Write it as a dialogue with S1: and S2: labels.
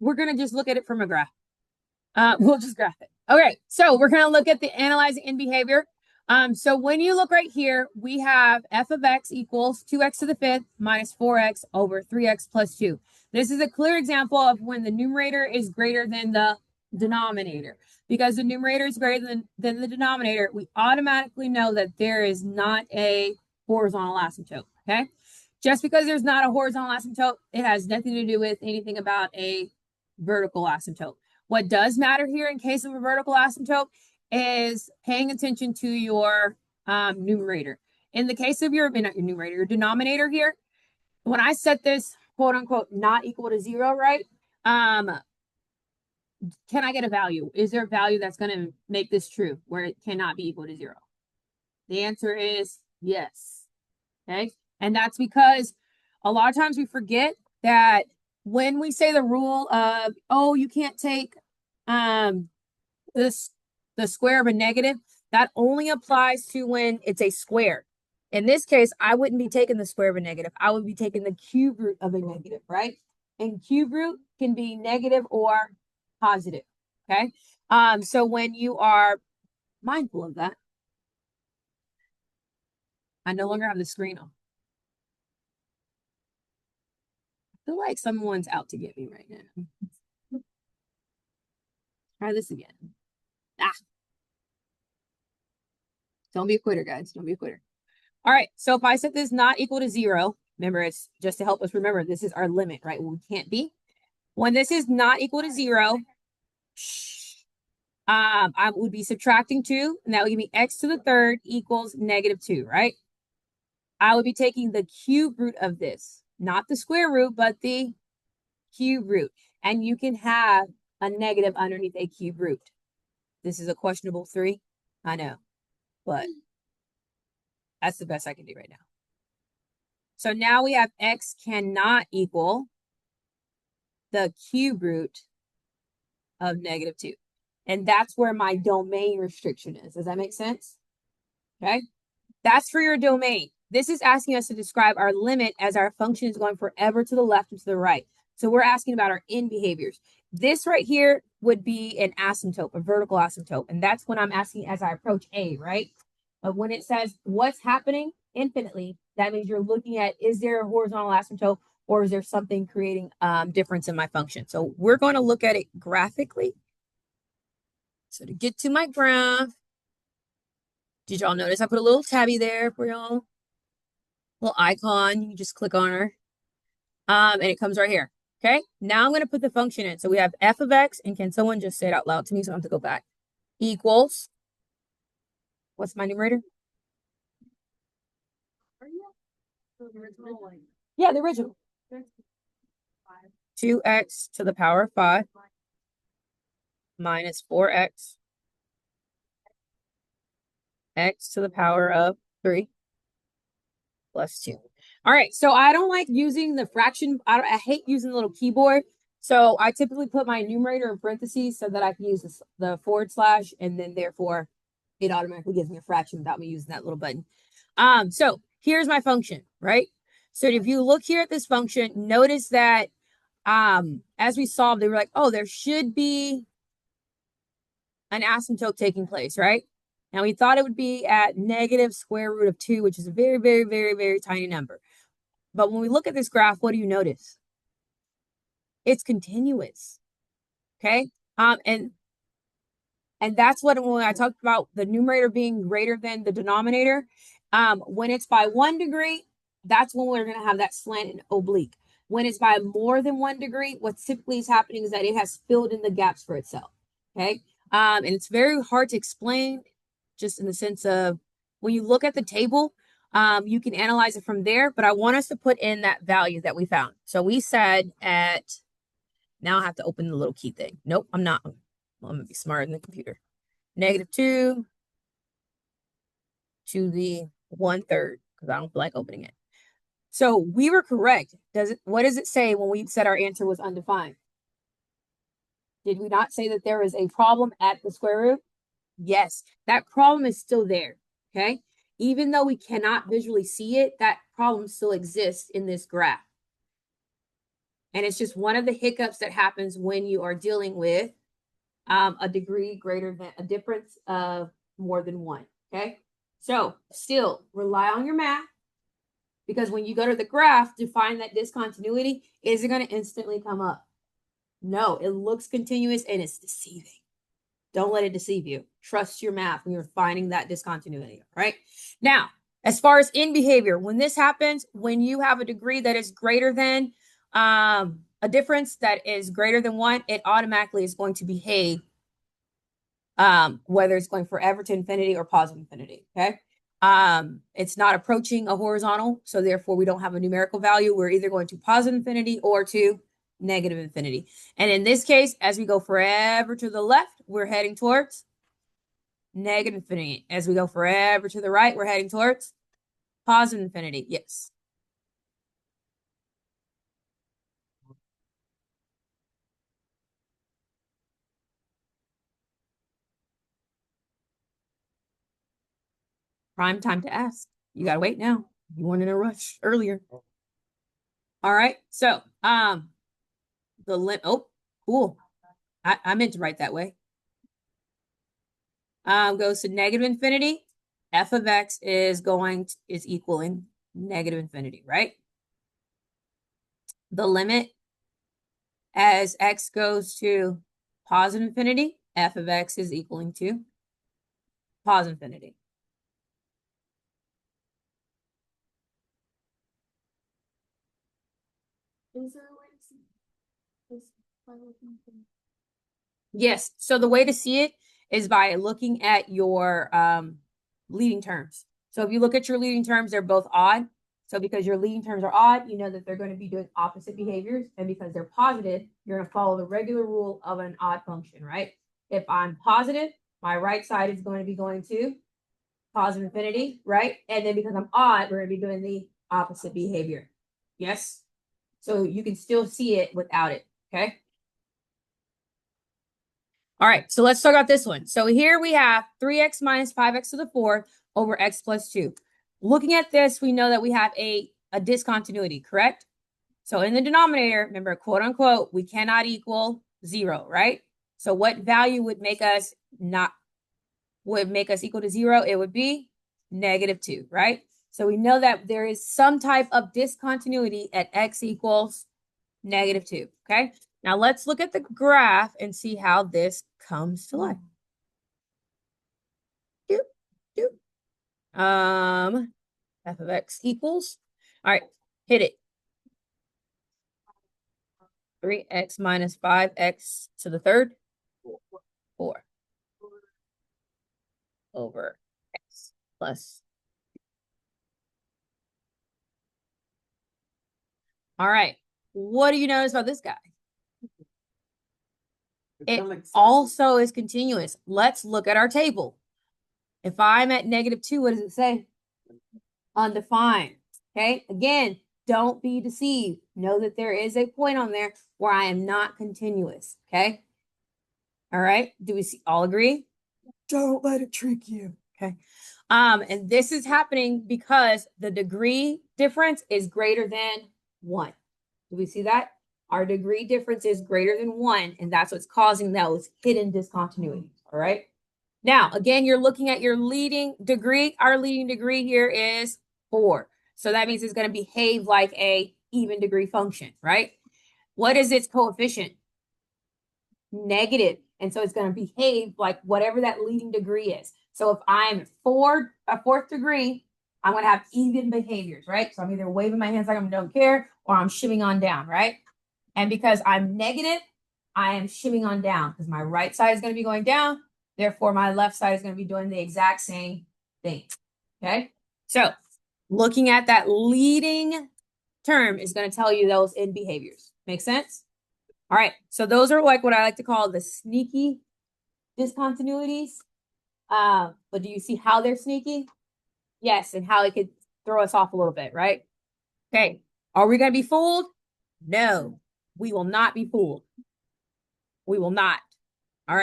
S1: we're going to just look at it from a graph. We'll just graph it. Okay, so we're going to look at the analyzing in behavior. So when you look right here, we have f of x equals 2x to the fifth minus 4x over 3x plus 2. This is a clear example of when the numerator is greater than the denominator. Because the numerator is greater than the denominator, we automatically know that there is not a horizontal asymptote, okay? Just because there's not a horizontal asymptote, it has nothing to do with anything about a vertical asymptote. What does matter here in case of a vertical asymptote is paying attention to your numerator. In the case of not your numerator, your denominator here, when I set this quote unquote not equal to 0, right? Can I get a value? Is there a value that's going to make this true where it cannot be equal to 0? The answer is yes. Okay. And that's because a lot of times we forget that when we say the rule of, oh, you can't take the square of a negative, that only applies to when it's a square. In this case, I wouldn't be taking the square of a negative. I would be taking the cube root of a negative, right? And cube root can be negative or positive, okay? So when you are mindful of that, I no longer have the screen on. I feel like someone's out to get me right now. Try this again. Don't be a quitter, guys. Don't be a quitter. All right, so if I set this not equal to 0, remember, it's just to help us remember this is our limit, right? We can't be. When this is not equal to 0, I would be subtracting 2, and that would give me x to the third equals -2, right? I would be taking the cube root of this, not the square root, but the cube root. And you can have a negative underneath a cube root. This is a questionable 3, I know, but that's the best I can do right now. So now we have x cannot equal the cube root of -2. And that's where my domain restriction is. Does that make sense? Okay. That's for your domain. This is asking us to describe our limit as our function is going forever to the left and to the right. So we're asking about our in behaviors. This right here would be an asymptote, a vertical asymptote. And that's when I'm asking as I approach A, right? But when it says what's happening infinitely, that means you're looking at, is there a horizontal asymptote or is there something creating difference in my function? So we're going to look at it graphically. So to get to my graph, did y'all notice I put a little tabby there for y'all? Little icon, you just click on her. And it comes right here. Okay, now I'm going to put the function in. So we have f of x, and can someone just say it out loud to me so I don't have to go back? Equals, what's my numerator? Yeah, the original. 2x to the power of 5 minus 4x x to the power of 3 plus 2. All right, so I don't like using the fraction. I hate using the little keyboard. So I typically put my numerator in parentheses so that I can use the forward slash, and then therefore it automatically gives me a fraction without me using that little button. So here's my function, right? So if you look here at this function, notice that as we solved, they were like, oh, there should be an asymptote taking place, right? Now we thought it would be at negative square root of 2, which is a very, very, very, very tiny number. But when we look at this graph, what do you notice? It's continuous. Okay. And that's what, when I talked about the numerator being greater than the denominator, when it's by 1 degree, that's when we're going to have that slant and oblique. When it's by more than 1 degree, what typically is happening is that it has filled in the gaps for itself. Okay. And it's very hard to explain, just in the sense of when you look at the table, you can analyze it from there, but I want us to put in that value that we found. So we said now I have to open the little key thing. Nope, I'm not. Well, I'm gonna be smarter than the computer. -2 to the 1/3, because I don't feel like opening it. So we were correct. What does it say when we said our answer was undefined? Did we not say that there is a problem at the square root? Yes, that problem is still there, okay? Even though we cannot visually see it, that problem still exists in this graph. And it's just one of the hiccups that happens when you are dealing with a degree greater than a difference of more than one. Okay. So still rely on your math, because when you go to the graph to find that discontinuity, is it going to instantly come up? No, it looks continuous and it's deceiving. Don't let it deceive you. Trust your math when you're finding that discontinuity, right? Now, as far as in behavior, when this happens, when you have a degree that is greater than a difference that is greater than one, it automatically is going to behave whether it's going forever to infinity or positive infinity, okay? It's not approaching a horizontal, so therefore we don't have a numerical value. We're either going to positive infinity or to negative infinity. And in this case, as we go forever to the left, we're heading towards negative infinity. As we go forever to the right, we're heading towards positive infinity. Yes. Prime time to ask. You gotta wait now. You weren't in a rush earlier. All right. So the limit. Oh, cool. I meant to write that way. Goes to negative infinity. F of x is equaling negative infinity, right? The limit as x goes to positive infinity, f of x is equaling to positive infinity. Is there a way to see this by looking at them? Yes. So the way to see it is by looking at your leading terms. So if you look at your leading terms, they're both odd. So because your leading terms are odd, you know that they're going to be doing opposite behaviors. And because they're positive, you're going to follow the regular rule of an odd function, right? If I'm positive, my right side is going to be going to positive infinity, right? And then because I'm odd, we're going to be doing the opposite behavior. Yes? So you can still see it without it, okay? All right, so let's talk about this one. So here we have 3x minus 5x to the 4th over x plus 2. Looking at this, we know that we have a discontinuity, correct? So in the denominator, remember, quote unquote, we cannot equal 0, right? So what value would make us equal to 0? It would be negative 2, right? So we know that there is some type of discontinuity at x equals negative 2, okay? Now let's look at the graph and see how this comes to life. F of x equals, all right, hit it. 3x minus 5x to the 3rd, 4 over x plus. All right, what do you notice about this guy? It also is continuous. Let's look at our table. If I'm at negative 2, what does it say? Undefined. Okay, again, don't be deceived. Know that there is a point on there where I am not continuous. Okay. All right. Do we all agree? Don't let it trick you. Okay. And this is happening because the degree difference is greater than 1. Do we see that? Our degree difference is greater than 1, and that's what's causing those hidden discontinuities. All right. Now, again, you're looking at your leading degree. Our leading degree here is 4. So that means it's going to behave like a even degree function, right? What is its coefficient? Negative. And so it's going to behave like whatever that leading degree is. So if I'm a 4th degree, I'm going to have even behaviors, right? So I'm either waving my hands like I don't care, or I'm shimming on down, right? And because I'm negative, I am shimming on down because my right side is going to be going down. Therefore, my left side is going to be doing the exact same thing. Okay. So looking at that leading term is going to tell you those in behaviors. Make sense? All right. So those are like what I like to call the sneaky discontinuities. But do you see how they're sneaky? Yes. And how it could throw us off a little bit, right? Okay. Are we going to be fooled? No, we will not be fooled. We will not.